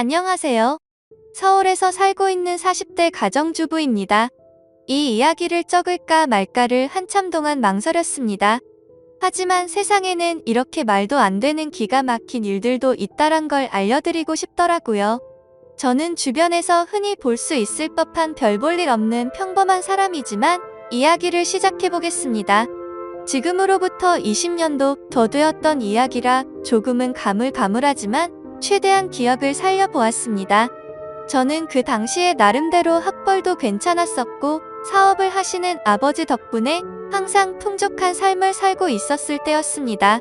안녕하세요. 서울에서 살고 있는 40대 가정주부입니다. 이 이야기를 적을까 말까를 한참 동안 망설였습니다. 하지만 세상에는 이렇게 말도 안 되는 기가 막힌 일들도 있다란 걸 알려드리고 싶더라고요. 저는 주변에서 흔히 볼 수 있을 법한 별 볼 일 없는 평범한 사람이지만 이야기를 시작해보겠습니다. 지금으로부터 20년도 더 되었던 이야기라 조금은 가물가물하지만 최대한 기억을 살려보았습니다. 저는 그 당시에 나름대로 학벌도 괜찮았었고 사업을 하시는 아버지 덕분에 항상 풍족한 삶을 살고 있었을 때였습니다.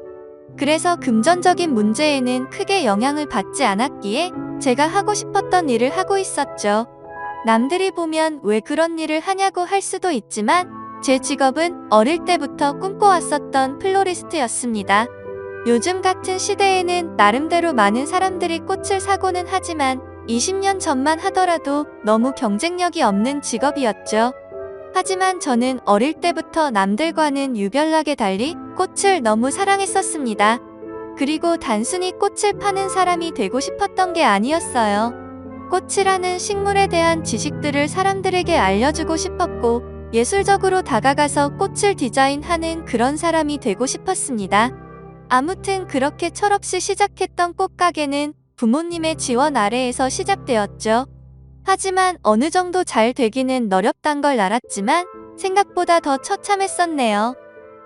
그래서 금전적인 문제에는 크게 영향을 받지 않았기에 제가 하고 싶었던 일을 하고 있었죠. 남들이 보면 왜 그런 일을 하냐고 할 수도 있지만 제 직업은 어릴 때부터 꿈꿔왔었던 플로리스트였습니다. 요즘 같은 시대에는 나름대로 많은 사람들이 꽃을 사고는 하지만 20년 전만 하더라도 너무 경쟁력이 없는 직업이었죠. 하지만 저는 어릴 때부터 남들과는 유별나게 달리 꽃을 너무 사랑했었습니다. 그리고 단순히 꽃을 파는 사람이 되고 싶었던 게 아니었어요. 꽃이라는 식물에 대한 지식들을 사람들에게 알려주고 싶었고 예술적으로 다가가서 꽃을 디자인하는 그런 사람이 되고 싶었습니다. 아무튼 그렇게 철없이 시작했던 꽃가게는 부모님의 지원 아래에서 시작되었죠. 하지만 어느 정도 잘 되기는 어렵단 걸 알았지만 생각보다 더 처참했었네요.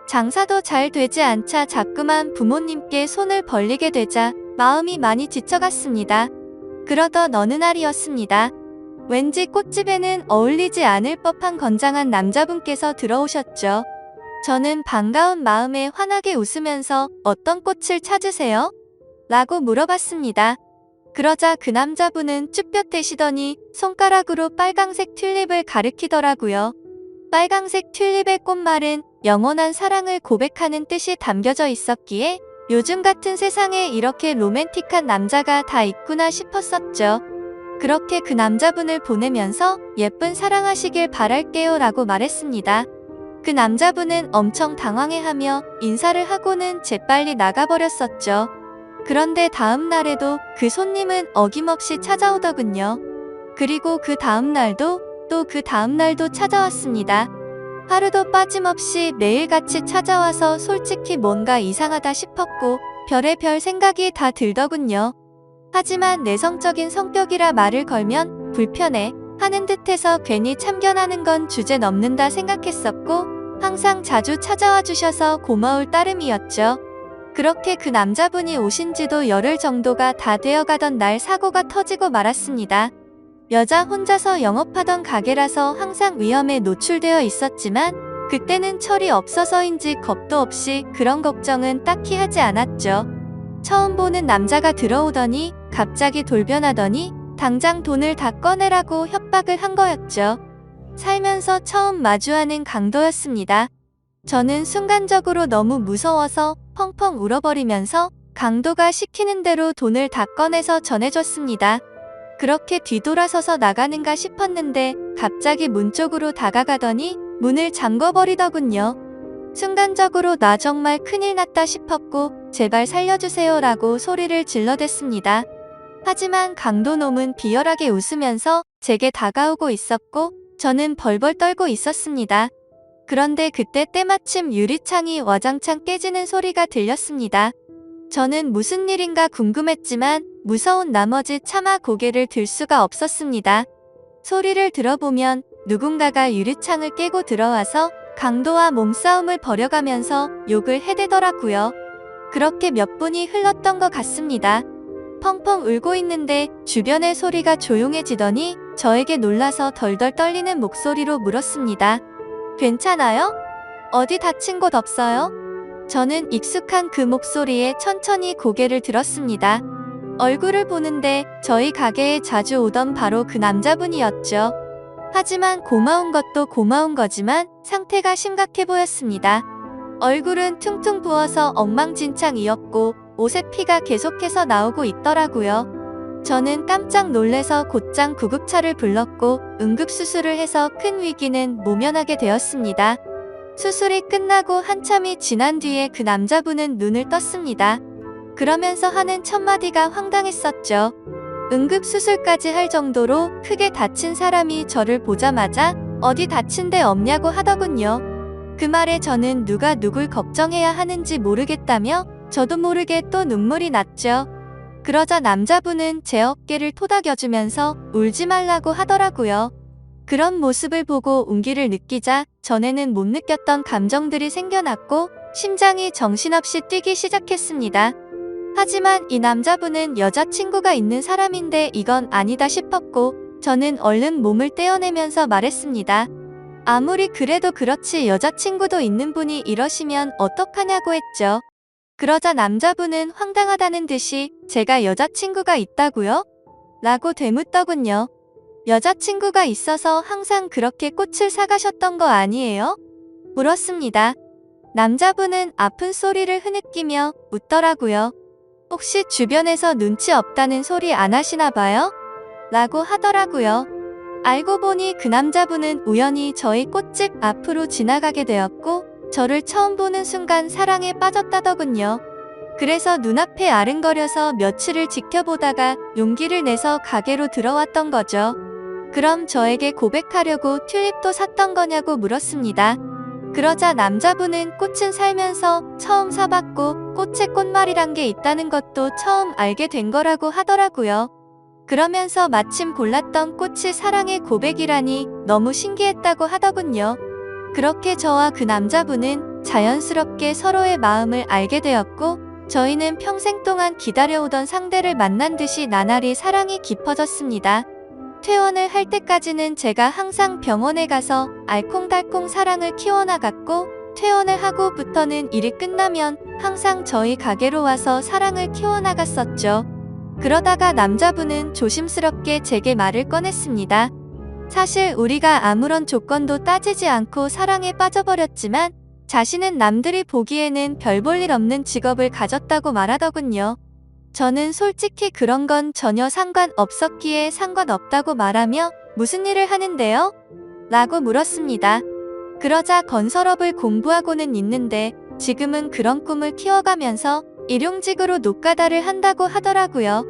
장사도 잘 되지 않자 자꾸만 부모님께 손을 벌리게 되자 마음이 많이 지쳐갔습니다. 그러던 어느 날이었습니다. 왠지 꽃집에는 어울리지 않을 법한 건장한 남자분께서 들어오셨죠. 저는 반가운 마음에 환하게 웃으면서 어떤 꽃을 찾으세요? 라고 물어봤습니다. 그러자 그 남자분은 쭈뼛대시더니 손가락으로 빨강색 튤립을 가리키더라고요. 빨강색 튤립의 꽃말은 영원한 사랑을 고백하는 뜻이 담겨져 있었기에 요즘 같은 세상에 이렇게 로맨틱한 남자가 다 있구나 싶었었죠. 그렇게 그 남자분을 보내면서 예쁜 사랑하시길 바랄게요 라고 말했습니다. 그 남자분은 엄청 당황해하며 인사를 하고는 재빨리 나가버렸었죠. 그런데 다음 날에도 그 손님은 어김없이 찾아오더군요. 그리고 그 다음 날도 또 그 다음 날도 찾아왔습니다. 하루도 빠짐없이 매일같이 찾아와서 솔직히 뭔가 이상하다 싶었고 별의별 생각이 다 들더군요. 하지만 내성적인 성격이라 말을 걸면 불편해 하는 듯해서 괜히 참견하는 건 주제 넘는다 생각했었고 항상 자주 찾아와 주셔서 고마울 따름이었죠. 그렇게 그 남자분이 오신 지도 열흘 정도가 다 되어가던 날 사고가 터지고 말았습니다. 여자 혼자서 영업하던 가게라서 항상 위험에 노출되어 있었지만 그때는 철이 없어서인지 겁도 없이 그런 걱정은 딱히 하지 않았죠. 처음 보는 남자가 들어오더니 갑자기 돌변하더니 당장 돈을 다 꺼내라고 협박을 한 거였죠. 살면서 처음 마주하는 강도였습니다. 저는 순간적으로 너무 무서워서 펑펑 울어버리면서 강도가 시키는 대로 돈을 다 꺼내서 전해줬습니다. 그렇게 뒤돌아서서 나가는가 싶었는데 갑자기 문 쪽으로 다가가더니 문을 잠궈버리더군요. 순간적으로 나 정말 큰일 났다 싶었고 제발 살려주세요 라고 소리를 질러댔습니다. 하지만 강도놈은 비열하게 웃으면서 제게 다가오고 있었고 저는 벌벌 떨고 있었습니다. 그런데 그때 때마침 유리창이 와장창 깨지는 소리가 들렸습니다. 저는 무슨 일인가 궁금했지만 무서운 나머지 차마 고개를 들 수가 없었습니다. 소리를 들어보면 누군가가 유리창을 깨고 들어와서 강도와 몸싸움을 벌여가면서 욕을 해대더라고요. 그렇게 몇 분이 흘렀던 것 같습니다. 펑펑 울고 있는데 주변의 소리가 조용해지더니 저에게 놀라서 덜덜 떨리는 목소리로 물었습니다. 괜찮아요? 어디 다친 곳 없어요? 저는 익숙한 그 목소리에 천천히 고개를 들었습니다. 얼굴을 보는데 저희 가게에 자주 오던 바로 그 남자분이었죠. 하지만 고마운 것도 고마운 거지만 상태가 심각해 보였습니다. 얼굴은 퉁퉁 부어서 엉망진창이었고 옷에 피가 계속해서 나오고 있더라고요. 저는 깜짝 놀래서 곧장 구급차를 불렀고 응급수술을 해서 큰 위기는 모면하게 되었습니다. 수술이 끝나고 한참이 지난 뒤에 그 남자분은 눈을 떴습니다. 그러면서 하는 첫마디가 황당했었죠. 응급수술까지 할 정도로 크게 다친 사람이 저를 보자마자 어디 다친 데 없냐고 하더군요. 그 말에 저는 누가 누굴 걱정해야 하는지 모르겠다며 저도 모르게 또 눈물이 났죠. 그러자 남자분은 제 어깨를 토닥여주면서 울지 말라고 하더라고요. 그런 모습을 보고 온기를 느끼자 전에는 못 느꼈던 감정들이 생겨났고 심장이 정신없이 뛰기 시작했습니다. 하지만 이 남자분은 여자친구가 있는 사람인데 이건 아니다 싶었고 저는 얼른 몸을 떼어내면서 말했습니다. 아무리 그래도 그렇지 여자친구도 있는 분이 이러시면 어떡하냐고 했죠. 그러자 남자분은 황당하다는 듯이 제가 여자친구가 있다고요? 라고 되묻더군요. 여자친구가 있어서 항상 그렇게 꽃을 사가셨던 거 아니에요? 물었습니다. 남자분은 아픈 소리를 흐느끼며 웃더라고요. 혹시 주변에서 눈치 없다는 소리 안 하시나 봐요? 라고 하더라고요. 알고 보니 그 남자분은 우연히 저희 꽃집 앞으로 지나가게 되었고 저를 처음 보는 순간 사랑에 빠졌다더군요. 그래서 눈앞에 아른거려서 며칠을 지켜보다가 용기를 내서 가게로 들어왔던 거죠. 그럼 저에게 고백하려고 튤립도 샀던 거냐고 물었습니다. 그러자 남자분은 꽃은 살면서 처음 사봤고 꽃에 꽃말이란 게 있다는 것도 처음 알게 된 거라고 하더라고요. 그러면서 마침 골랐던 꽃이 사랑의 고백이라니 너무 신기했다고 하더군요. 그렇게 저와 그 남자분은 자연스럽게 서로의 마음을 알게 되었고 저희는 평생 동안 기다려오던 상대를 만난 듯이 나날이 사랑이 깊어졌습니다. 퇴원을 할 때까지는 제가 항상 병원에 가서 알콩달콩 사랑을 키워나갔고 퇴원을 하고부터는 일이 끝나면 항상 저희 가게로 와서 사랑을 키워나갔었죠. 그러다가 남자분은 조심스럽게 제게 말을 꺼냈습니다. 사실 우리가 아무런 조건도 따지지 않고 사랑에 빠져버렸지만 자신은 남들이 보기에는 별 볼 일 없는 직업을 가졌다고 말하더군요. 저는 솔직히 그런 건 전혀 상관없었기에 상관없다고 말하며 무슨 일을 하는데요? 라고 물었습니다. 그러자 건설업을 공부하고는 있는데 지금은 그런 꿈을 키워가면서 일용직으로 노가다를 한다고 하더라고요.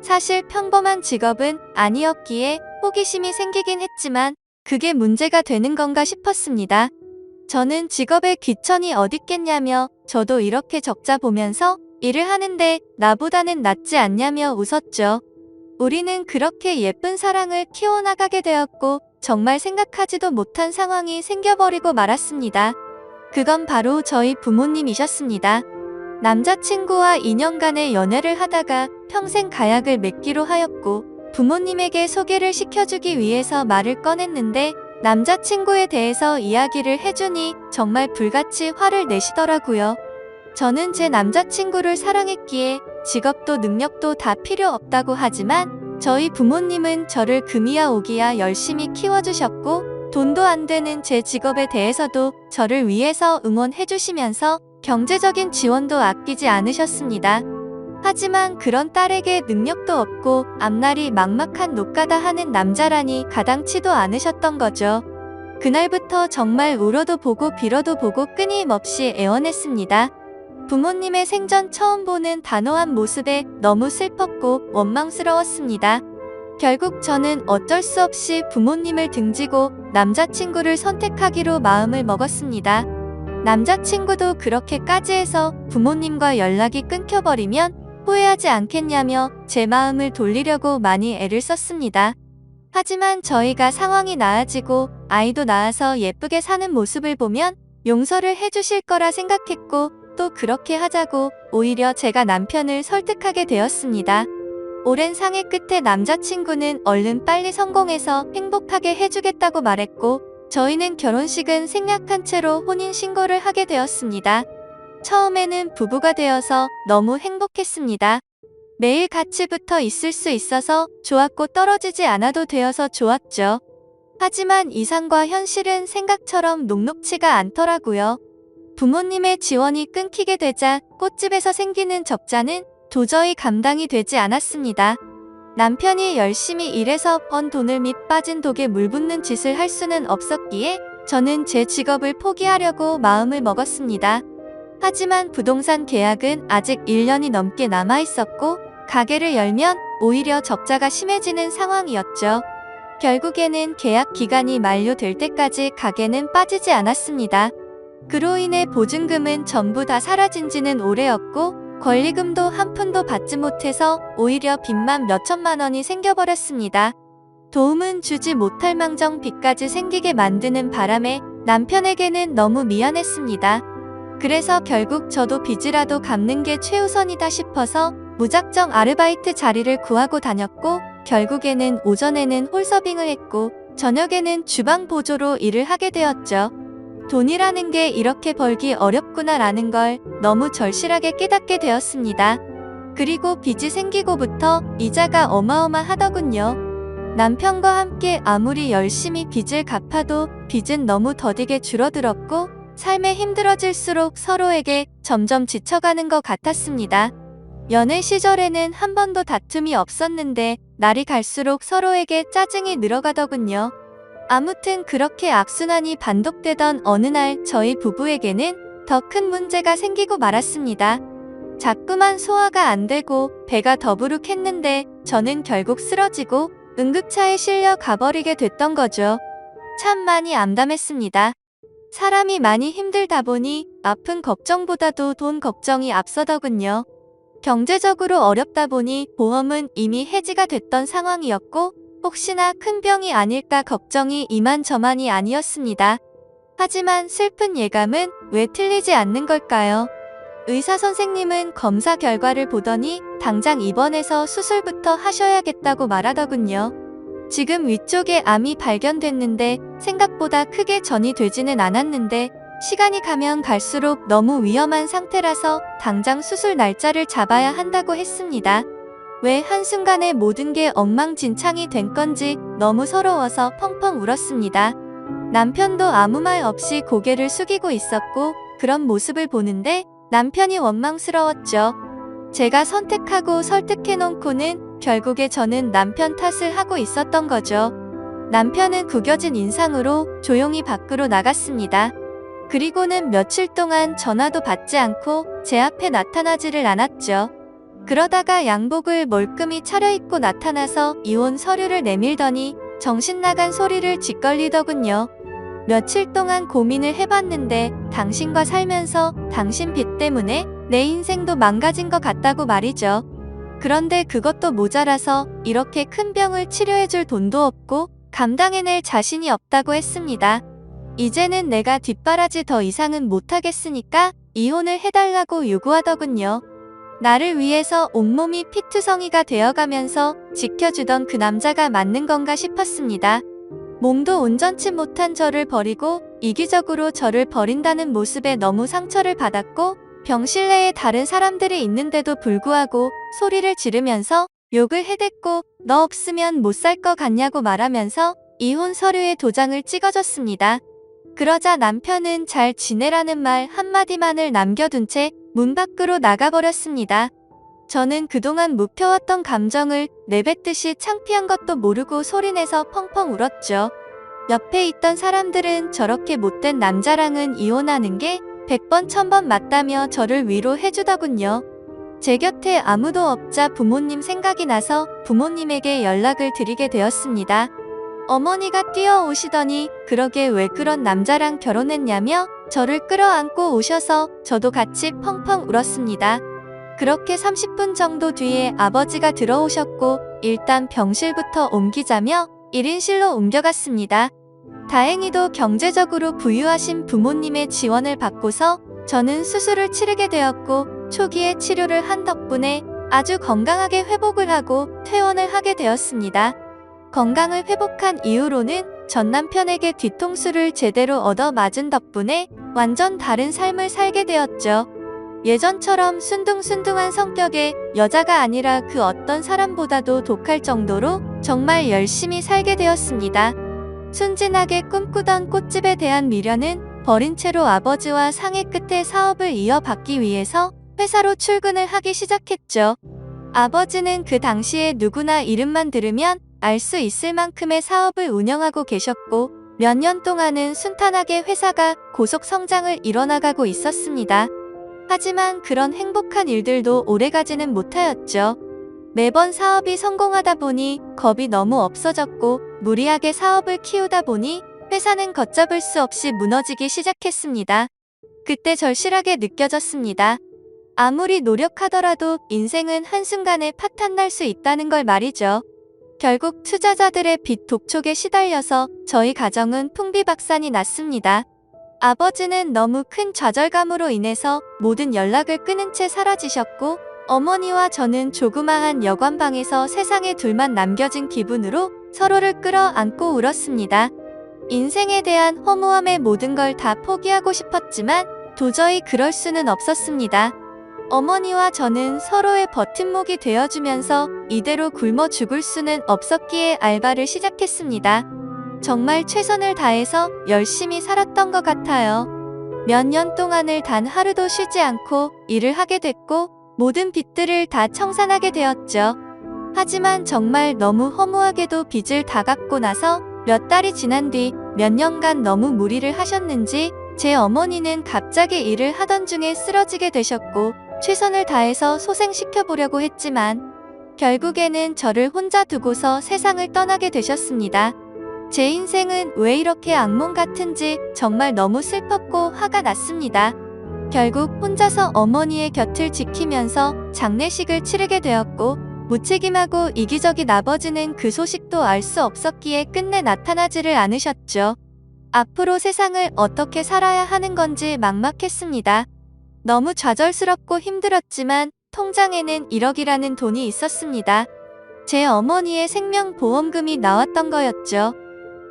사실 평범한 직업은 아니었기에 호기심이 생기긴 했지만 그게 문제가 되는 건가 싶었습니다. 저는 직업에 귀천이 어딨겠냐며 저도 이렇게 적자 보면서 일을 하는데 나보다는 낫지 않냐며 웃었죠. 우리는 그렇게 예쁜 사랑을 키워나가게 되었고 정말 생각하지도 못한 상황이 생겨버리고 말았습니다. 그건 바로 저희 부모님이셨습니다. 남자친구와 2년간의 연애를 하다가 평생 가약을 맺기로 하였고 부모님에게 소개를 시켜주기 위해서 말을 꺼냈는데 남자친구에 대해서 이야기를 해주니 정말 불같이 화를 내시더라고요. 저는 제 남자친구를 사랑했기에 직업도 능력도 다 필요 없다고 하지만 저희 부모님은 저를 금이야 오기야 열심히 키워주셨고 돈도 안 되는 제 직업에 대해서도 저를 위해서 응원해주시면서 경제적인 지원도 아끼지 않으셨습니다. 하지만 그런 딸에게 능력도 없고 앞날이 막막한 노가다 하는 남자라니 가당치도 않으셨던 거죠. 그날부터 정말 울어도 보고 빌어도 보고 끊임없이 애원했습니다. 부모님의 생전 처음 보는 단호한 모습에 너무 슬펐고 원망스러웠습니다. 결국 저는 어쩔 수 없이 부모님을 등지고 남자친구를 선택하기로 마음을 먹었습니다. 남자친구도 그렇게까지 해서 부모님과 연락이 끊겨버리면 후회하지 않겠냐며 제 마음을 돌리려고 많이 애를 썼습니다. 하지만 저희가 상황이 나아지고 아이도 낳아서 예쁘게 사는 모습을 보면 용서를 해주실 거라 생각했고 또 그렇게 하자고 오히려 제가 남편을 설득하게 되었습니다. 오랜 상의 끝에 남자친구는 얼른 빨리 성공해서 행복하게 해주겠다고 말했고 저희는 결혼식은 생략한 채로 혼인신고를 하게 되었습니다. 처음에는 부부가 되어서 너무 행복했습니다. 매일 같이 붙어 있을 수 있어서 좋았고 떨어지지 않아도 되어서 좋았죠. 하지만 이상과 현실은 생각처럼 녹록치가 않더라고요. 부모님의 지원이 끊기게 되자 꽃집에서 생기는 적자는 도저히 감당이 되지 않았습니다. 남편이 열심히 일해서 번 돈을 밑 빠진 독에 물 붓는 짓을 할 수는 없었기에 저는 제 직업을 포기하려고 마음을 먹었습니다. 하지만 부동산 계약은 아직 1년이 넘게 남아 있었고 가게를 열면 오히려 적자가 심해지는 상황이었죠. 결국에는 계약 기간이 만료될 때까지 가게는 빠지지 않았습니다. 그로 인해 보증금은 전부 다 사라진 지는 오래였고 권리금도 한 푼도 받지 못해서 오히려 빚만 몇천만 원이 생겨버렸습니다. 도움은 주지 못할 망정 빚까지 생기게 만드는 바람에 남편에게는 너무 미안했습니다. 그래서 결국 저도 빚이라도 갚는 게 최우선이다 싶어서 무작정 아르바이트 자리를 구하고 다녔고 결국에는 오전에는 홀서빙을 했고 저녁에는 주방 보조로 일을 하게 되었죠. 돈이라는 게 이렇게 벌기 어렵구나라는 걸 너무 절실하게 깨닫게 되었습니다. 그리고 빚이 생기고부터 이자가 어마어마하더군요. 남편과 함께 아무리 열심히 빚을 갚아도 빚은 너무 더디게 줄어들었고 삶에 힘들어질수록 서로에게 점점 지쳐가는 것 같았습니다. 연애 시절에는 한 번도 다툼이 없었는데 날이 갈수록 서로에게 짜증이 늘어가더군요. 아무튼 그렇게 악순환이 반복되던 어느 날 저희 부부에게는 더 큰 문제가 생기고 말았습니다. 자꾸만 소화가 안 되고 배가 더부룩했는데 저는 결국 쓰러지고 응급차에 실려 가버리게 됐던 거죠. 참 많이 암담했습니다. 사람이 많이 힘들다 보니 아픈 걱정보다도 돈 걱정이 앞서더군요. 경제적으로 어렵다 보니 보험은 이미 해지가 됐던 상황이었고 혹시나 큰 병이 아닐까 걱정이 이만저만이 아니었습니다. 하지만 슬픈 예감은 왜 틀리지 않는 걸까요? 의사 선생님은 검사 결과를 보더니 당장 입원해서 수술부터 하셔야겠다고 말하더군요. 지금 위쪽에 암이 발견됐는데 생각보다 크게 전이 되지는 않았는데 시간이 가면 갈수록 너무 위험한 상태라서 당장 수술 날짜를 잡아야 한다고 했습니다. 왜 한순간에 모든 게 엉망진창이 된 건지 너무 서러워서 펑펑 울었습니다. 남편도 아무 말 없이 고개를 숙이고 있었고 그런 모습을 보는데 남편이 원망스러웠죠. 제가 선택하고 설득해놓고는 결국에 저는 남편 탓을 하고 있었던 거죠. 남편은 구겨진 인상으로 조용히 밖으로 나갔습니다. 그리고는 며칠 동안 전화도 받지 않고 제 앞에 나타나지를 않았죠. 그러다가 양복을 멀끔히 차려입고 나타나서 이혼 서류를 내밀더니 정신 나간 소리를 짓걸리더군요. 며칠 동안 고민을 해봤는데 당신과 살면서 당신 빚 때문에 내 인생도 망가진 것 같다고 말이죠. 그런데 그것도 모자라서 이렇게 큰 병을 치료해줄 돈도 없고 감당해낼 자신이 없다고 했습니다. 이제는 내가 뒷바라지 더 이상은 못하겠으니까 이혼을 해달라고 요구하더군요. 나를 위해서 온몸이 피투성이가 되어가면서 지켜주던 그 남자가 맞는 건가 싶었습니다. 몸도 온전치 못한 저를 버리고 이기적으로 저를 버린다는 모습에 너무 상처를 받았고 병실 내에 다른 사람들이 있는데도 불구하고 소리를 지르면서 욕을 해댔고 너 없으면 못 살 것 같냐고 말하면서 이혼 서류에 도장을 찍어줬습니다. 그러자 남편은 잘 지내라는 말 한마디만을 남겨둔 채 문 밖으로 나가버렸습니다. 저는 그동안 묵혀왔던 감정을 내뱉듯이 창피한 것도 모르고 소리내서 펑펑 울었죠. 옆에 있던 사람들은 저렇게 못된 남자랑은 이혼하는 게 100번 1000번 맞다며 저를 위로해주더군요. 제 곁에 아무도 없자 부모님 생각이 나서 부모님에게 연락을 드리게 되었습니다. 어머니가 뛰어오시더니 그러게 왜 그런 남자랑 결혼했냐며 저를 끌어안고 오셔서 저도 같이 펑펑 울었습니다. 그렇게 30분 정도 뒤에 아버지가 들어오셨고 일단 병실부터 옮기자며 1인실로 옮겨갔습니다. 다행히도 경제적으로 부유하신 부모님의 지원을 받고서 저는 수술을 치르게 되었고 초기에 치료를 한 덕분에 아주 건강하게 회복을 하고 퇴원을 하게 되었습니다. 건강을 회복한 이후로는 전 남편에게 뒤통수를 제대로 얻어맞은 덕분에 완전 다른 삶을 살게 되었죠. 예전처럼 순둥순둥한 성격의 여자가 아니라 그 어떤 사람보다도 독할 정도로 정말 열심히 살게 되었습니다. 순진하게 꿈꾸던 꽃집에 대한 미련은 버린 채로 아버지와 상의 끝에 사업을 이어받기 위해서 회사로 출근을 하기 시작했죠. 아버지는 그 당시에 누구나 이름만 들으면 알 수 있을 만큼의 사업을 운영하고 계셨고 몇 년 동안은 순탄하게 회사가 고속 성장을 이뤄나가고 있었습니다. 하지만 그런 행복한 일들도 오래가지는 못하였죠. 매번 사업이 성공하다 보니 겁이 너무 없어졌고 무리하게 사업을 키우다 보니 회사는 걷잡을 수 없이 무너지기 시작했습니다. 그때 절실하게 느껴졌습니다. 아무리 노력하더라도 인생은 한순간에 파탄날 수 있다는 걸 말이죠. 결국 투자자들의 빚 독촉에 시달려서 저희 가정은 풍비박산이 났습니다. 아버지는 너무 큰 좌절감으로 인해서 모든 연락을 끊은 채 사라지셨고 어머니와 저는 조그마한 여관방에서 세상에 둘만 남겨진 기분으로 서로를 끌어안고 울었습니다. 인생에 대한 허무함에 모든 걸 다 포기하고 싶었지만 도저히 그럴 수는 없었습니다. 어머니와 저는 서로의 버팀목이 되어주면서 이대로 굶어 죽을 수는 없었기에 알바를 시작했습니다. 정말 최선을 다해서 열심히 살았던 것 같아요. 몇 년 동안을 단 하루도 쉬지 않고 일을 하게 됐고 모든 빚들을 다 청산하게 되었죠. 하지만 정말 너무 허무하게도 빚을 다 갚고 나서 몇 달이 지난 뒤 몇 년간 너무 무리를 하셨는지 제 어머니는 갑자기 일을 하던 중에 쓰러지게 되셨고 최선을 다해서 소생시켜보려고 했지만 결국에는 저를 혼자 두고서 세상을 떠나게 되셨습니다. 제 인생은 왜 이렇게 악몽 같은지 정말 너무 슬펐고 화가 났습니다. 결국 혼자서 어머니의 곁을 지키면서 장례식을 치르게 되었고 무책임하고 이기적인 아버지는 그 소식도 알 수 없었기에 끝내 나타나지를 않으셨죠. 앞으로 세상을 어떻게 살아야 하는 건지 막막했습니다. 너무 좌절스럽고 힘들었지만 통장에는 1억이라는 돈이 있었습니다. 제 어머니의 생명보험금이 나왔던 거였죠.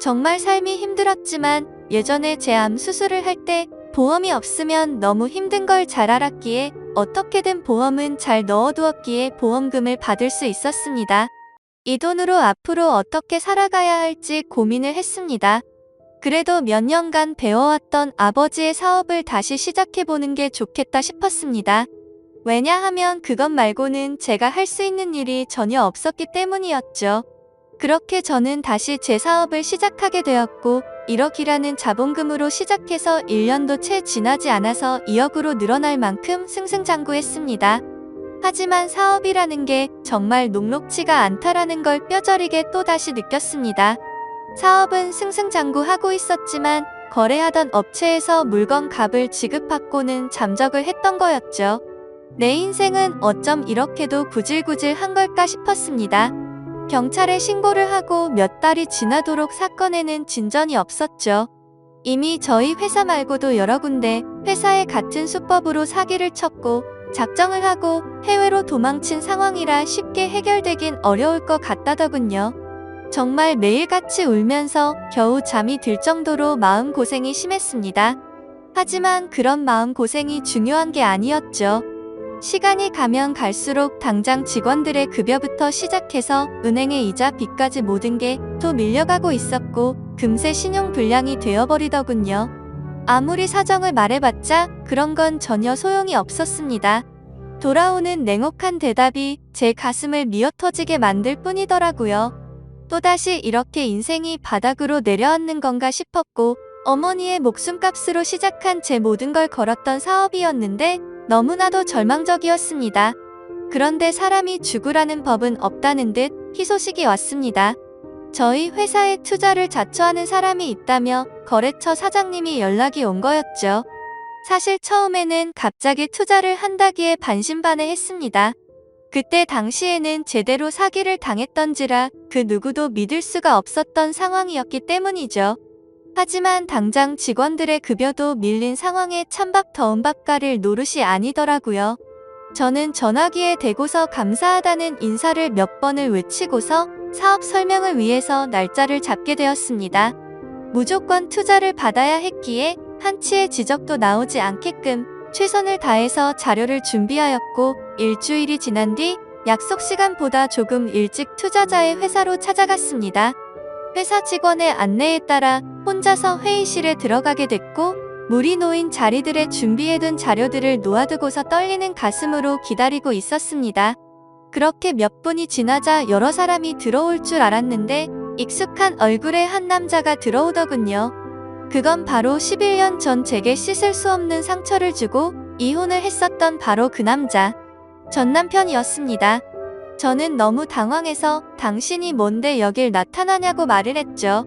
정말 삶이 힘들었지만 예전에 제 암 수술을 할 때 보험이 없으면 너무 힘든 걸 잘 알았기에 어떻게든 보험은 잘 넣어두었기에 보험금을 받을 수 있었습니다. 이 돈으로 앞으로 어떻게 살아가야 할지 고민을 했습니다. 그래도 몇 년간 배워왔던 아버지의 사업을 다시 시작해보는 게 좋겠다 싶었습니다. 왜냐하면 그것 말고는 제가 할 수 있는 일이 전혀 없었기 때문이었죠. 그렇게 저는 다시 제 사업을 시작하게 되었고 1억이라는 자본금으로 시작해서 1년도 채 지나지 않아서 2억으로 늘어날 만큼 승승장구했습니다. 하지만 사업이라는 게 정말 녹록지가 않다라는 걸 뼈저리게 또다시 느꼈습니다. 사업은 승승장구하고 있었지만 거래하던 업체에서 물건 값을 지급받고는 잠적을 했던 거였죠. 내 인생은 어쩜 이렇게도 구질구질한 걸까 싶었습니다. 경찰에 신고를 하고 몇 달이 지나도록 사건에는 진전이 없었죠. 이미 저희 회사 말고도 여러 군데 회사에 같은 수법으로 사기를 쳤고 작정을 하고 해외로 도망친 상황이라 쉽게 해결되긴 어려울 것 같다더군요. 정말 매일같이 울면서 겨우 잠이 들 정도로 마음고생이 심했습니다. 하지만 그런 마음고생이 중요한 게 아니었죠. 시간이 가면 갈수록 당장 직원들의 급여부터 시작해서 은행의 이자 빚까지 모든 게 또 밀려가고 있었고 금세 신용불량이 되어버리더군요. 아무리 사정을 말해봤자 그런 건 전혀 소용이 없었습니다. 돌아오는 냉혹한 대답이 제 가슴을 미어터지게 만들 뿐이더라고요. 또다시 이렇게 인생이 바닥으로 내려앉는 건가 싶었고 어머니의 목숨값으로 시작한 제 모든 걸 걸었던 사업이었는데 너무나도 절망적이었습니다. 그런데 사람이 죽으라는 법은 없다는 듯 희소식이 왔습니다. 저희 회사에 투자를 자처하는 사람이 있다며 거래처 사장님이 연락이 온 거였죠. 사실 처음에는 갑자기 투자를 한다기에 반신반의했습니다. 그때 당시에는 제대로 사기를 당했던지라 그 누구도 믿을 수가 없었던 상황이었기 때문이죠. 하지만 당장 직원들의 급여도 밀린 상황에 찬밥 더운 밥 가릴 노릇이 아니더라고요. 저는 전화기에 대고서 감사하다는 인사를 몇 번을 외치고서 사업 설명을 위해서 날짜를 잡게 되었습니다. 무조건 투자를 받아야 했기에 한치의 지적도 나오지 않게끔 최선을 다해서 자료를 준비하였고 일주일이 지난 뒤 약속 시간보다 조금 일찍 투자자의 회사로 찾아갔습니다. 회사 직원의 안내에 따라 혼자서 회의실에 들어가게 됐고 물이 놓인 자리들에 준비해둔 자료들을 놓아두고서 떨리는 가슴으로 기다리고 있었습니다. 그렇게 몇 분이 지나자 여러 사람이 들어올 줄 알았는데 익숙한 얼굴의 한 남자가 들어오더군요. 그건 바로 11년 전 제게 씻을 수 없는 상처를 주고 이혼을 했었던 바로 그 남자, 전 남편이었습니다. 저는 너무 당황해서 당신이 뭔데 여길 나타나냐고 말을 했죠.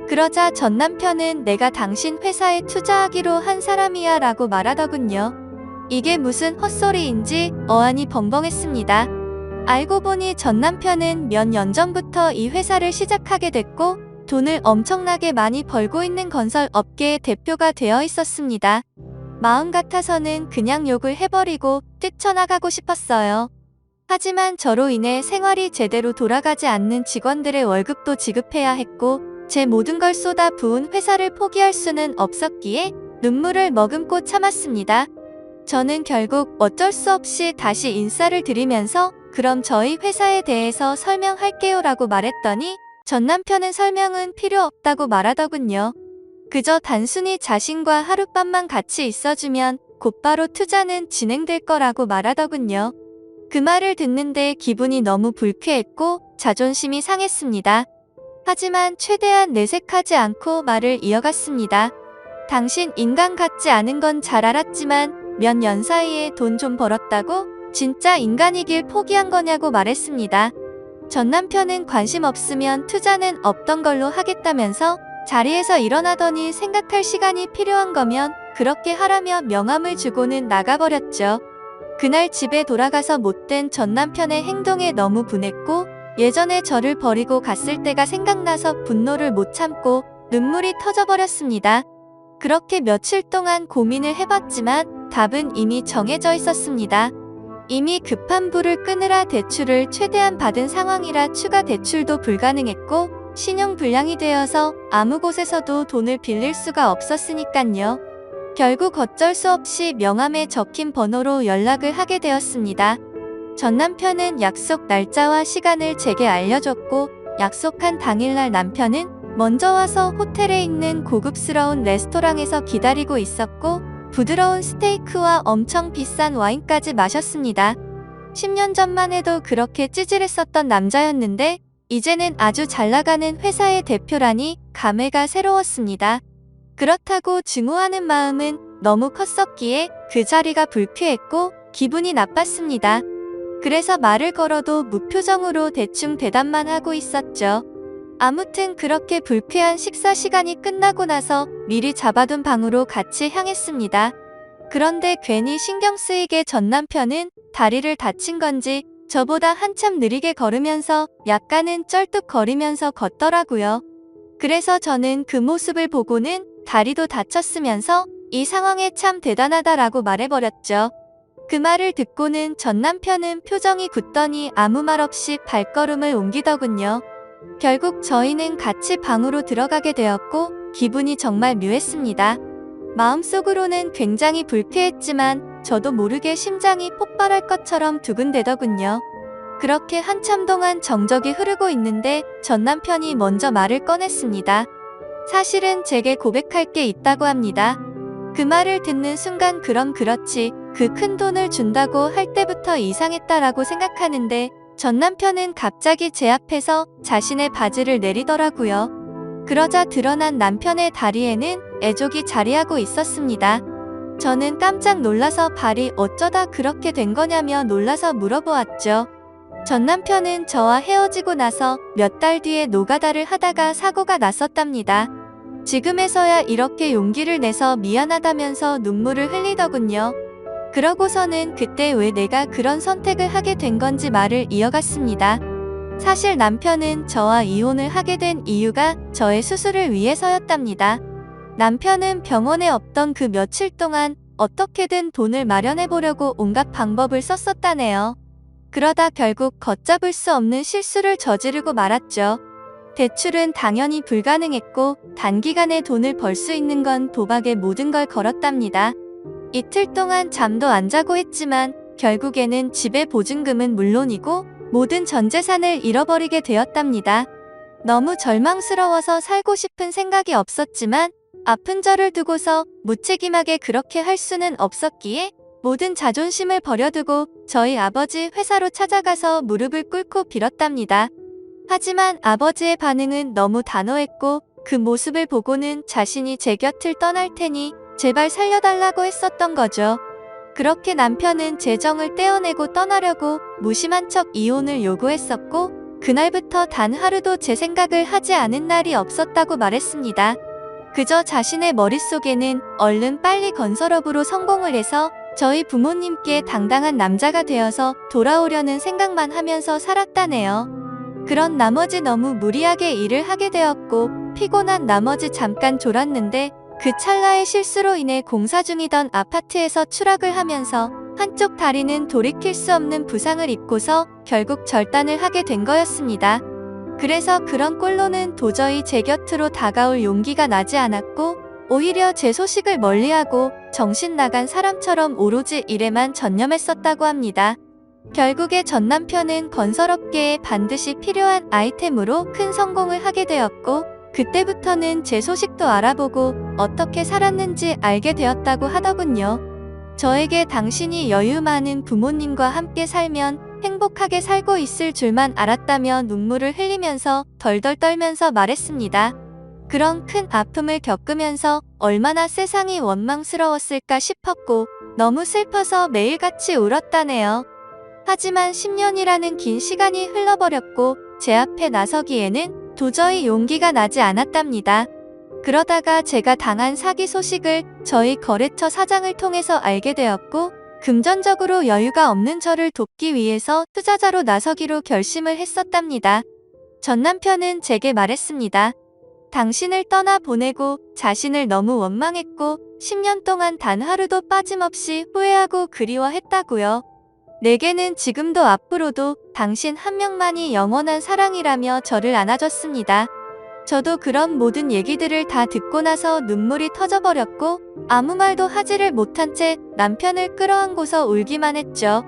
그러자 전 남편은 내가 당신 회사에 투자하기로 한 사람이야 라고 말하더군요. 이게 무슨 헛소리인지 어안이 벙벙했습니다. 알고 보니 전 남편은 몇 년 전부터 이 회사를 시작하게 됐고 돈을 엄청나게 많이 벌고 있는 건설 업계의 대표가 되어 있었습니다. 마음 같아서는 그냥 욕을 해버리고 뛰쳐나가고 싶었어요. 하지만 저로 인해 생활이 제대로 돌아가지 않는 직원들의 월급도 지급해야 했고 제 모든 걸 쏟아 부은 회사를 포기할 수는 없었기에 눈물을 머금고 참았습니다. 저는 결국 어쩔 수 없이 다시 인사를 드리면서 그럼 저희 회사에 대해서 설명할게요 라고 말했더니 전 남편은 설명은 필요 없다고 말하더군요. 그저 단순히 자신과 하룻밤만 같이 있어주면 곧바로 투자는 진행될 거라고 말하더군요. 그 말을 듣는데 기분이 너무 불쾌했고 자존심이 상했습니다. 하지만 최대한 내색하지 않고 말을 이어갔습니다. 당신 인간 같지 않은 건 잘 알았지만 몇 년 사이에 돈 좀 벌었다고? 진짜 인간이길 포기한 거냐고 말했습니다. 전 남편은 관심 없으면 투자는 없던 걸로 하겠다면서 자리에서 일어나더니 생각할 시간이 필요한 거면 그렇게 하라며 명함을 주고는 나가버렸죠. 그날 집에 돌아가서 못된 전 남편의 행동에 너무 분했고 예전에 저를 버리고 갔을 때가 생각나서 분노를 못 참고 눈물이 터져버렸습니다. 그렇게 며칠 동안 고민을 해봤지만 답은 이미 정해져 있었습니다. 이미 급한 불을 끄느라 대출을 최대한 받은 상황이라 추가 대출도 불가능했고 신용불량이 되어서 아무 곳에서도 돈을 빌릴 수가 없었으니깐요. 결국 어쩔 수 없이 명함에 적힌 번호로 연락을 하게 되었습니다. 전 남편은 약속 날짜와 시간을 제게 알려줬고 약속한 당일날 남편은 먼저 와서 호텔에 있는 고급스러운 레스토랑에서 기다리고 있었고 부드러운 스테이크와 엄청 비싼 와인까지 마셨습니다. 10년 전만 해도 그렇게 찌질했었던 남자였는데 이제는 아주 잘나가는 회사의 대표라니 감회가 새로웠습니다. 그렇다고 증오하는 마음은 너무 컸었기에 그 자리가 불쾌했고 기분이 나빴습니다. 그래서 말을 걸어도 무표정으로 대충 대답만 하고 있었죠. 아무튼 그렇게 불쾌한 식사 시간이 끝나고 나서 미리 잡아둔 방으로 같이 향했습니다. 그런데 괜히 신경 쓰이게 전 남편은 다리를 다친 건지 저보다 한참 느리게 걸으면서 약간은 쩔뚝거리면서 걷더라고요. 그래서 저는 그 모습을 보고는 다리도 다쳤으면서 이 상황에 참 대단하다라고 말해버렸죠. 그 말을 듣고는 전 남편은 표정이 굳더니 아무 말 없이 발걸음을 옮기더군요. 결국 저희는 같이 방으로 들어가게 되었고 기분이 정말 묘했습니다. 마음속으로는 굉장히 불쾌했지만 저도 모르게 심장이 폭발할 것처럼 두근대더군요. 그렇게 한참 동안 정적이 흐르고 있는데 전 남편이 먼저 말을 꺼냈습니다. 사실은 제게 고백할 게 있다고 합니다. 그 말을 듣는 순간 그럼 그렇지 그 큰 돈을 준다고 할 때부터 이상했다라고 생각하는데 전 남편은 갑자기 제 앞에서 자신의 바지를 내리더라고요. 그러자 드러난 남편의 다리에는 애족이 자리하고 있었습니다. 저는 깜짝 놀라서 발이 어쩌다 그렇게 된 거냐며 놀라서 물어보았죠. 전 남편은 저와 헤어지고 나서 몇 달 뒤에 노가다를 하다가 사고가 났었답니다. 지금에서야 이렇게 용기를 내서 미안하다면서 눈물을 흘리더군요. 그러고서는 그때 왜 내가 그런 선택을 하게 된 건지 말을 이어갔습니다. 사실 남편은 저와 이혼을 하게 된 이유가 저의 수술을 위해서였답니다. 남편은 병원에 없던 그 며칠 동안 어떻게든 돈을 마련해 보려고 온갖 방법을 썼었다네요. 그러다 결국 걷잡을 수 없는 실수를 저지르고 말았죠. 대출은 당연히 불가능했고 단기간에 돈을 벌 수 있는 건 도박에 모든 걸 걸었답니다. 이틀 동안 잠도 안 자고 했지만 결국에는 집의 보증금은 물론이고 모든 전 재산을 잃어버리게 되었답니다. 너무 절망스러워서 살고 싶은 생각이 없었지만 아픈 저를 두고서 무책임하게 그렇게 할 수는 없었기에 모든 자존심을 버려두고 저희 아버지 회사로 찾아가서 무릎을 꿇고 빌었답니다. 하지만 아버지의 반응은 너무 단호했고 그 모습을 보고는 자신이 제 곁을 떠날 테니 제발 살려달라고 했었던 거죠. 그렇게 남편은 제 정을 떼어내고 떠나려고 무심한 척 이혼을 요구했었고 그날부터 단 하루도 제 생각을 하지 않은 날이 없었다고 말했습니다. 그저 자신의 머릿속에는 얼른 빨리 건설업으로 성공을 해서 저희 부모님께 당당한 남자가 되어서 돌아오려는 생각만 하면서 살았다네요. 그런 나머지 너무 무리하게 일을 하게 되었고 피곤한 나머지 잠깐 졸았는데 그 찰나의 실수로 인해 공사 중이던 아파트에서 추락을 하면서 한쪽 다리는 돌이킬 수 없는 부상을 입고서 결국 절단을 하게 된 거였습니다. 그래서 그런 꼴로는 도저히 제 곁으로 다가올 용기가 나지 않았고 오히려 제 소식을 멀리하고 정신 나간 사람처럼 오로지 일에만 전념했었다고 합니다. 결국에 전 남편은 건설업계에 반드시 필요한 아이템으로 큰 성공을 하게 되었고 그때부터는 제 소식도 알아보고 어떻게 살았는지 알게 되었다고 하더군요. 저에게 당신이 여유 많은 부모님과 함께 살면 행복하게 살고 있을 줄만 알았다며 눈물을 흘리면서 덜덜 떨면서 말했습니다. 그런 큰 아픔을 겪으면서 얼마나 세상이 원망스러웠을까 싶었고 너무 슬퍼서 매일같이 울었다네요. 하지만 10년이라는 긴 시간이 흘러버렸고 제 앞에 나서기에는 도저히 용기가 나지 않았답니다. 그러다가 제가 당한 사기 소식을 저희 거래처 사장을 통해서 알게 되었고 금전적으로 여유가 없는 저를 돕기 위해서 투자자로 나서기로 결심을 했었답니다. 전 남편은 제게 말했습니다. 당신을 떠나보내고 자신을 너무 원망했고 10년 동안 단 하루도 빠짐없이 후회하고 그리워했다고요. 내게는 지금도 앞으로도 당신 한 명만이 영원한 사랑이라며 저를 안아줬습니다. 저도 그런 모든 얘기들을 다 듣고 나서 눈물이 터져버렸고 아무 말도 하지를 못한 채 남편을 끌어안고서 울기만 했죠.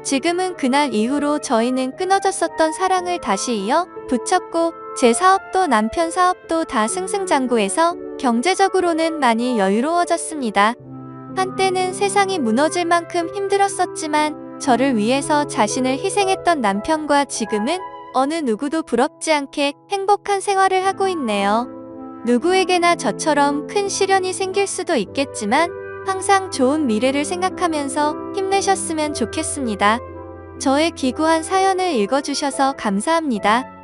지금은 그날 이후로 저희는 끊어졌었던 사랑을 다시 이어 붙였고 제 사업도 남편 사업도 다 승승장구해서 경제적으로는 많이 여유로워졌습니다. 한때는 세상이 무너질 만큼 힘들었었지만 저를 위해서 자신을 희생했던 남편과 지금은 어느 누구도 부럽지 않게 행복한 생활을 하고 있네요. 누구에게나 저처럼 큰 시련이 생길 수도 있겠지만 항상 좋은 미래를 생각하면서 힘내셨으면 좋겠습니다. 저의 기구한 사연을 읽어주셔서 감사합니다.